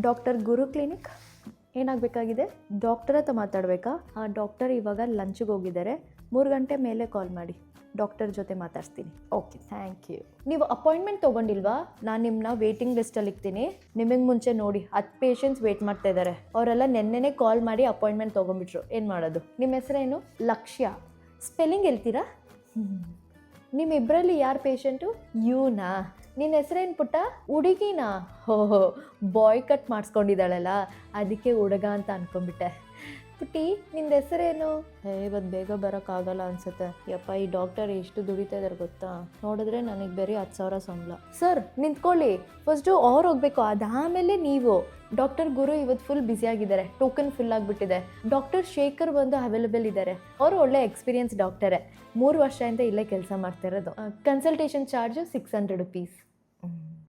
Doctor ಗುರು clinic ಏನಾಗಬೇಕಾಗಿದೆ? Doctor ಹತ್ರ ಮಾತಾಡಬೇಕಾ? ಆ doctor ಇವಾಗ ಲಂಚ್ಗೆ ಹೋಗಿದ್ದಾರೆ. 3 ಗಂಟೆ ಮೇಲೆ ಕಾಲ್ ಮಾಡಿ, ಡಾಕ್ಟರ್ ಜೊತೆ ಮಾತಾಡ್ತೀನಿ. Okay, thank you. ನೀವು ಅಪಾಯಿಂಟ್ಮೆಂಟ್ ತೊಗೊಂಡಿಲ್ವಾ? ನಾನು ನಿಮ್ಮನ್ನ ವೇಟಿಂಗ್ ಲಿಸ್ಟಲ್ಲಿ ಇಕ್ತೀನಿ. ನಿಮಗೆ ಮುಂಚೆ ನೋಡಿ 10 ಪೇಷಂಟ್ಸ್ ವೇಟ್ ಮಾಡ್ತಾ ಇದ್ದಾರೆ. ಅವರೆಲ್ಲ ನೆನ್ನೆನೇ ಕಾಲ್ ಮಾಡಿ ಅಪಾಯಿಂಟ್ಮೆಂಟ್ ತೊಗೊಂಡ್ಬಿಟ್ರು. ಏನು ಮಾಡೋದು? ನಿಮ್ಮ ಹೆಸರೇನು? ಲಕ್ಷ್ಯ. ಸ್ಪೆಲ್ಲಿಂಗ್ ಹೇಳ್ತೀರಾ? ನಿಮ್ಮಿಬ್ಬರಲ್ಲಿ ಯಾರು ಪೇಷಂಟು? ಯೂನಾ? ನಿನ್ನ ಹೆಸರೇನು ಪುಟ್ಟ? ಹುಡುಗಿನಾ? ಓಹೋ, ಬಾಯ್ ಕಟ್ ಮಾಡಿಸ್ಕೊಂಡಿದ್ದಾಳಲ್ಲ, ಅದಕ್ಕೆ ಹುಡುಗ ಅಂತ ಅನ್ಕೊಂಡ್ಬಿಟ್ಟೆ. ಪುಟ್ಟಿ, ನಿಂದ ಹೆಸರೇನು? ಇವತ್ತು ಬೇಗ ಬರೋಕ್ಕಾಗಲ್ಲ ಅನ್ಸುತ್ತೆ. ಯಪ್ಪ, ಈ ಡಾಕ್ಟರ್ ಎಷ್ಟು ದುಡಿತಾ ಇದ್ದಾರೆ ಗೊತ್ತಾ? ನೋಡಿದ್ರೆ ನನಗೆ ಬೇರೆ 10,000 ಸಂಬಳ. ಸರ್ ನಿಂತ್ಕೊಳ್ಳಿ, ಫಸ್ಟು ಅವ್ರು ಹೋಗ್ಬೇಕು, ಅದಾದಮೇಲೆ ನೀವು. ಡಾಕ್ಟರ್ ಗುರು ಇವತ್ತು ಫುಲ್ ಬ್ಯುಸಿಯಾಗಿದ್ದಾರೆ, ಟೋಕನ್ ಫುಲ್ ಆಗಿಬಿಟ್ಟಿದೆ. ಡಾಕ್ಟರ್ ಶೇಖರ್ ಬಂದು ಅವೈಲೇಬಲ್ ಇದ್ದಾರೆ. ಅವರು ಒಳ್ಳೆ ಎಕ್ಸ್ಪೀರಿಯನ್ಸ್ ಡಾಕ್ಟರೇ, 3 ವರ್ಷದಿಂದ ಇಲ್ಲೇ ಕೆಲಸ ಮಾಡ್ತಾ ಇರೋದು. Consultation charge 600 rupees.